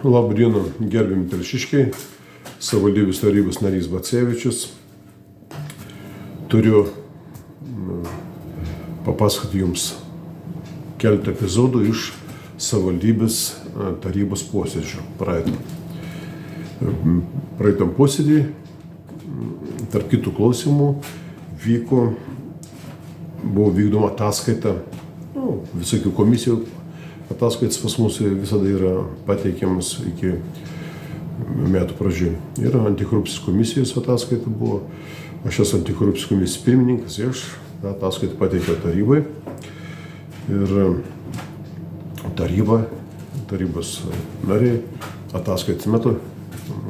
Labą dieną, gerbiami telšiškiai, savivaldybės tarybos narys Bacevičius. Turiu papasakoti jums keletą epizodų iš savivaldybės tarybos posėdžių praeitam posėdį. Tarp kitų klausimų buvo vykdoma ataskaita, visokių komisijų ataskaitas pas mus visada yra pateikiamas iki metų pradžių. Ir antikorupcijos komisijos ataskaita buvo. Aš esu antikorupcijos komisijos pirmininkas, aš tą ataskaitą pateikiau tarybai. Ir tarybos nariai ataskaitos metu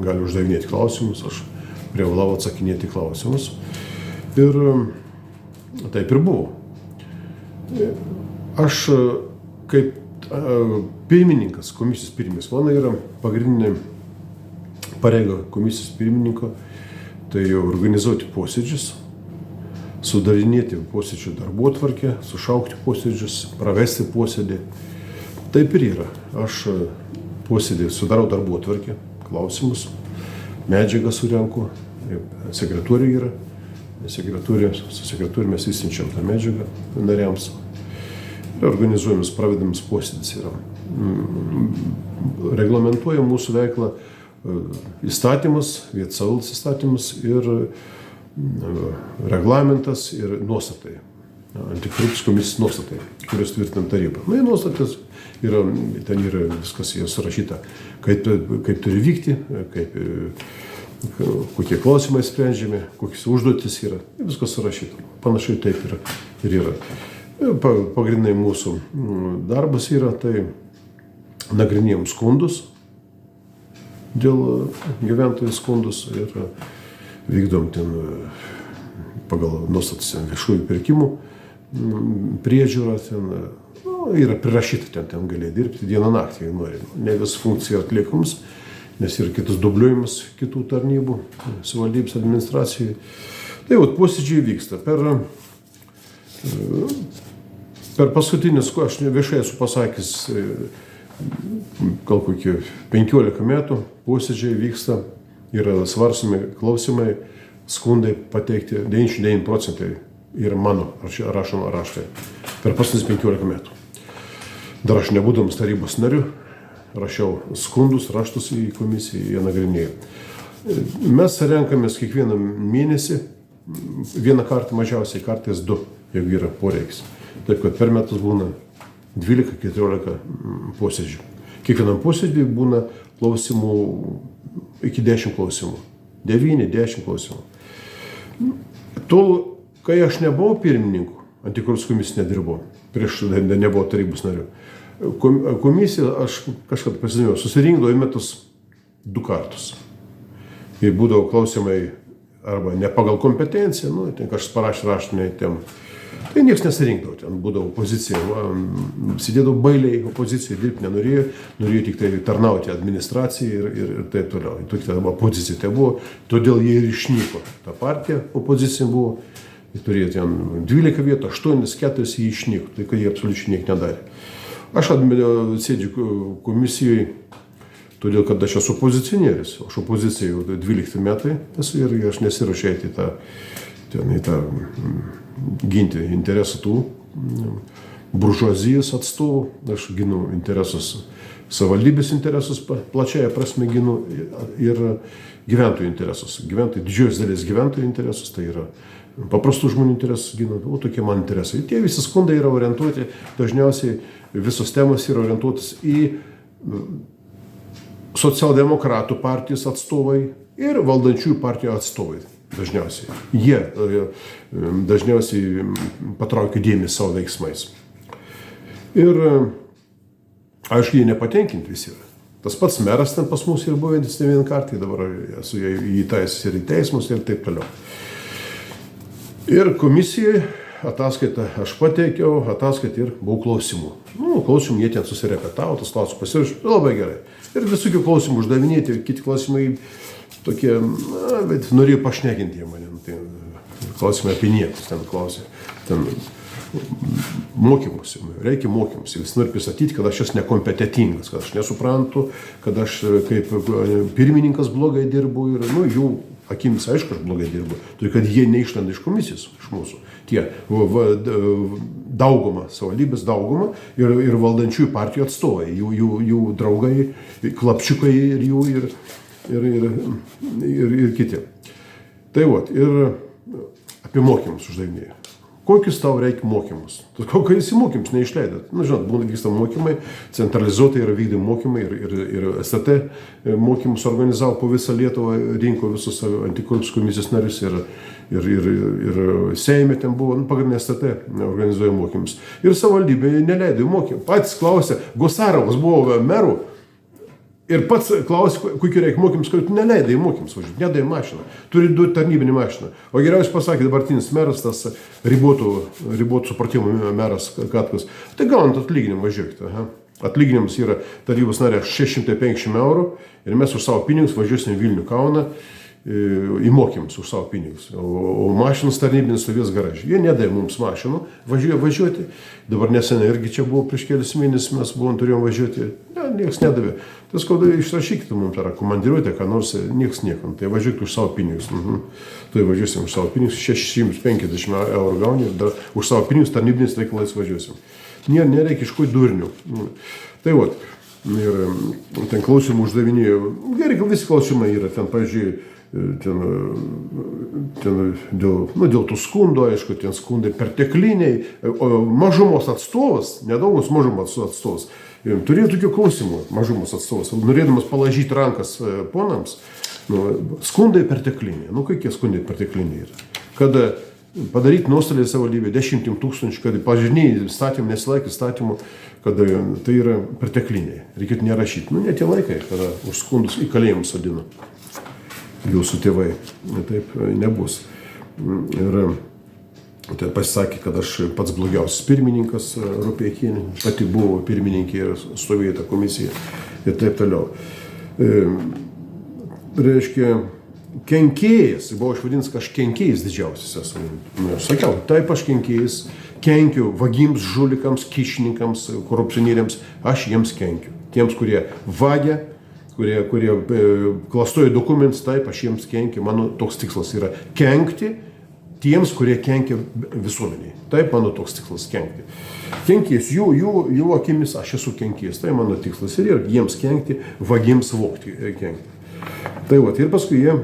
gali uždavinėti klausimus, aš privalau atsakinėti klausimus. Ir taip ir buvo. Aš kaip pirmininkas, komisijos pirmininkas, mano yra pagrindinė pareiga komisijos pirmininko, tai organizuoti posėdžius, sudarinėti posėdžių darbotvarkę, sušaukti posėdžius, pravesti posėdį. Taip ir yra. Aš posėdį sudarau darbotvarkę, klausimus, medžiagą surenku, sekretoriai yra, su sekretoriumi mes išsiunčiam tą medžiagą nariams. Organizuojamas, pravedamas posėdis yra. Reglamentuoja mūsų veiklą įstatymas, vietos įstatymas ir reglamentas ir nuostatai. Antikorupcijos komisijos nuostatai, kurios tvirtina taryba. Ir nuostatas yra, ten yra viskas surašyta, kaip turi vykti, kokie klausimai sprendžiami, kokios užduotis yra. Viskas surašyta. Panašiai taip ir yra. Pagrindinai mūsų darbas yra, tai nagrinėjom skundus dėl gyventojų skundus ir vykdom ten pagal nuostatas viešųjų pirkimų priežiūrą. Yra prirašyta, ten galėjo dirbti dieną naktį, jei nori. Ne vis funkcija atliekams, nes yra kitas dubliuojimas kitų tarnybų, savivaldybės administracijai. Tai posėdžiai vyksta. Per paskutinius, aš viešai esu pasakęs, gal kokie 15 metų posėdžiai vyksta, yra svarstomi klausimai, skundai pateikti, 99% yra mano rašomo raštai per paskutinius 15 metų. Dar aš nebūdamas tarybos nariu, rašiau skundus, raštus į komisiją, jie nagrinėjo. Mes renkamės kiekvieną mėnesį, vieną kartą mažiausiai, kartais 2, jeigu yra poreikis. Taip, kad per metus būna 12-14 posėdžių. Kiekvienam posėdžiui būna klausimų iki 10 klausimų. 9-10 klausimų. Tol, kai aš nebuvau pirmininku, antikorupcijos komisija nedirbau, prieš nebuvo tarybos narių. Komisija, aš kažkada pasidėjau, susirinkdavo į metus 2 kartus. Ir būdavo klausimai arba ne pagal kompetenciją, ten kažkas parašė raštinę temą. Tai niekas nesirinkdavo, ten būdavo opozicija, sėdėdavo bailiai, opozicija dirbti nenorėjo, norėjo tik tai tarnauti administracijai ir taip toliau. Tokia opozicija tai buvo, todėl jie ir išnyko. Ta partija opozicija buvo, jie turėjo ten 12 vietų, 8, 4 jie išnyko, tai kad jie absoliučiai nieko nedarė. Aš sėdžiu komisijoje, todėl kad aš esu opozicionierius, aš opozicija jau 12 metai esu ir aš nesiruošiu eiti į tą ginti interesų tų buržuazijos atstovų. Aš ginu interesus, savivaldybės interesus, plačiaja prasme ginu ir gyventojų interesus. Didžiosios dalies gyventojų interesus, tai yra paprastų žmonių interesus ginu, tokie man interesai. Tie visi skundai yra orientuoti, dažniausiai visos temos yra orientuotas į socialdemokratų partijos atstovai ir valdančiųjų partijų atstovai. Dažniausiai. Jie dažniausiai patraukia dėmesį savo veiksmais. Ir aišku, jie nepatenkinti visi yra. Tas pats meras ten pas mus ir buvęs ne vieną kartą, dabar esu įtaisęs ir į teismus ir taip toliau. Ir komisijoje ataskaitą aš pateikiau, ataskaitą ir buvau klausimų. Klausimų jie ten susirepetavo, tas klausimas pasirašė, labai gerai. Ir visokių klausimų uždavinėti, kiti klausimai tokie, bet norėjo pašnekinti jie mane. Tai klausimai apie niekus ten klausė. Ten mokymusi, reikia mokymusi. Vis nori pristatyti, kad aš esu nekompetentingas, kad aš nesuprantu, kad aš kaip pirmininkas blogai dirbu ir, jų akimis, aišku, aš blogai dirbu. Todėl, kad jie neišlenda iš komisijos, iš mūsų. Tie dauguma, savivaldybės dauguma ir valdančiųjų partijų atstovai, jų draugai, klapčiukai ir jų ir kiti. Tai ir apie mokymus uždavinėjau. Kokius tau reikia mokymus? Kokius mokymus neišleidot? Žinot, būna vyksta mokymai, centralizuotai yra vykdami mokymai ir STT mokymus organizavo po visą Lietuvą, rinko visus antikorupcijos komisijos narius ir Seime ten buvo, pagrindinė STT organizuoja mokymus. Ir savivaldybė neleido mokymų. Patys klausė, Gosarovas buvo merų. Ir pats klausė, kokiu reikia mokymus, kad tu neleidai mokymus važiuoti, nedai mašiną, turi duoti tarnybinį mašiną. O geriausiai pasakė dabartinis meras, tas ribotų supratimo meras Katkus, tai gaunant atlyginimą važiuokite. Atlyginimas yra tarybos narė 650 eurų ir mes už savo pinigus važiuosim Vilnių Kauną į mokymus už savo pinigus. O mašinas tarnybinis stovės garaže. Jie nedavė mums mašinų važiuoti. Dabar nesenai irgi čia buvo prieš kelius mėnesius, mes turėjom važiuoti. Niekas nedavė. Tas kauda išrašykite mums tą komandiruotę, ką nors, niekas niekam. Tai važiuokite už savo pinigus. Tai važiuosim už savo pinigus, 650 eurų gauni ir dar už savo pinigus tarnybinis reikalais važiuosim. Nereikia iš ko durnių. Tai ir ten klausimų uždavinėjo. Gerai, gal visi klausimai yra. Ten, pavyzdžiui, dėl tų skundų, aišku, ten skundai pertekliniai, o mažumos atstovas, nedaugos mažumos atstovas, turėjo tokių klausimų, mažumos atstovas, norėdamas palaižyti rankas ponams, skundai pertekliniai. Kokie skundai pertekliniai yra? Kada padaryti nuostolį savivaldybėje 10 000, kad pažinėjai statymų, nesilaikė statymų, kad tai yra pertekliniai. Reikėtų nerašyti. Ne tie laikai, kada už skundus į kalėjimus sodino jūsų tėvai. Taip nebus. Ir tai pasisakė, kad aš pats blogiausias pirmininkas Rupeikienė, pati buvo pirmininkė ir stovėjo tą komisiją ir taip toliau. Reiškia, kenkėjas, buvo išvadinęs, kad aš kenkėjas didžiausias esu. Aš sakiau, taip aš kenkėjas, kenkiu vagims, žulikams, kyšininkams, korupcionieriams, aš jiems kenkiu. Tiems, kurie vagia, kurie klastoja dokumentus, taip aš jiems kenkiu. Mano toks tikslas yra kenkti tiems, kurie kenkia visuomeniai. Taip mano toks tikslas kenkti. Kenkės, jų akimis aš esu kenkės, tai mano tikslas ir jiems kenkti, vagims vogti kenkti. Tai ir paskui jie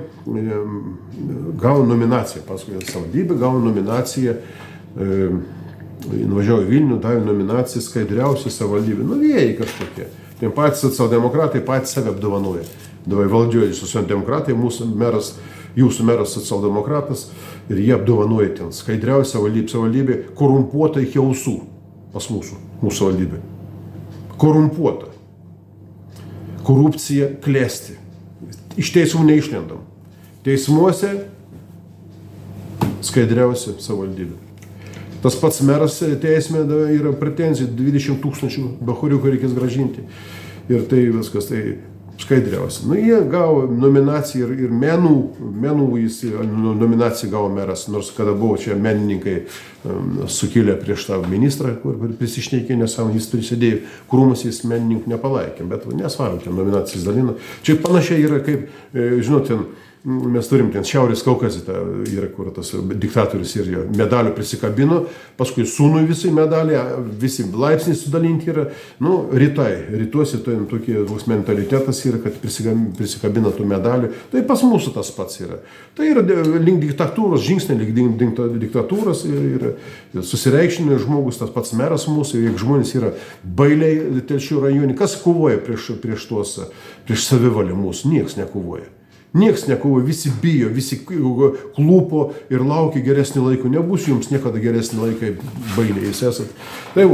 gavo nominaciją, paskui savivaldybė gavo nominaciją, nuvažiavo į Vilnių, davė nominaciją skaidriausiai savivaldybė. Vėjai kažkokie. Ten patys socialdemokratai patys save apdovanoja. Davai valdžioje socialdemokratai, jūsų meras socialdemokratas ir jie apdovanoja ten skaidriausia savivaldybė korumpuota iki ausų pas mūsų savivaldybė. Korumpuota. Korupcija klesti. Iš teismų neišlendam. Teismuose skaidriausia savivaldybė. Tas pats meras teisme yra pretenzija 20 000 bachuriukų reikės gražinti. Ir tai viskas tai skaidriausia. Jie gavo nominaciją ir menų jis nominaciją gavo meras, nors kada buvo čia menininkai sukilę prieš tą ministrą, kur prisišnekė, nes jis prisidėjo krūmas, jis menininkų nepalaikė, bet nesvarbu, ten nominacijas dalino. Čia panašiai yra kaip, žinot, mes turim ten Šiaurės Kaukazė, yra kur tas diktatorius ir medalių prisikabino, paskui sūnui visi medaliai, visi laipsniai sudalinti yra. Rytuose tokie mentalitetas yra, kad prisikabina tų medalių. Tai pas mūsų tas pats yra. Tai yra link diktatūros, žingsniai link diktatūros ir susireikšminė žmogus, tas pats meras mūsų, jeigu žmonės yra bailiai Telšių rajone, kas kovoja prieš savivalę mūsų? Niekas nekovoja. Niekas nekovoja, visi bijo, visi klūpo ir laukia geresnį laiką. Nebus jums niekada geresnį laiką, bailiai jūs esat. Tai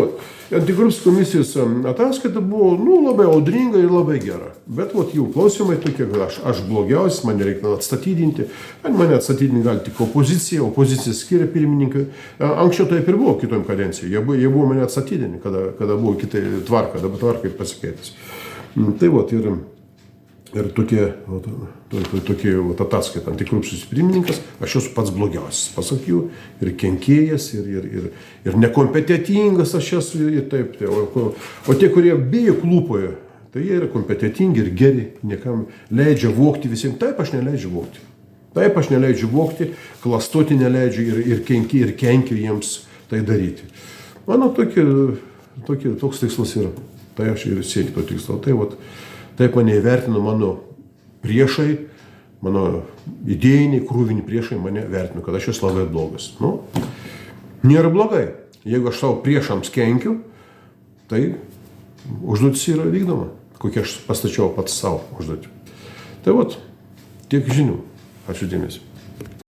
antikorupcijos komisijos ataskaita buvo labai audringa ir labai gera. Bet jų klausimai tokie, kad aš blogiausias, mane reikia atstatydinti. Mane atstatydinti gali tik opozicija skiria pirmininkai. Anksčiau taip ir buvo kitom kadencijai. Jie buvo mane atstatydinti, kada buvo kitai tvarka, dabar tvarkai pasikeitęs. Tai Ir tokie ataskaita, antikorupcijos pirmininkas, aš esu pats blogiausias, pasakiau, ir kenkėjas, ir nekompetentingas aš esu, ir taip. O tie, kurie bijo klūpoje, tai jie yra kompetentingi ir geri, niekam leidžia vogti visiems. Taip aš neleidžiu vogti. Taip aš neleidžiu vogti, klastoti neleidžiu ir kenkiu jiems tai daryti. Mano toks tikslas yra. Tai aš ir siekiu to tikslo. Taip mane įvertino mano priešai, mano idėjiniai, krūviniai priešai mane vertino, kad aš esu labai blogas. Nėra blogai. Jeigu aš savo priešams kenkiu, tai užduotis yra vykdoma, kokia aš pastačiau pats savo užduotį. Tai tiek žinių. Ačiū dėmesį.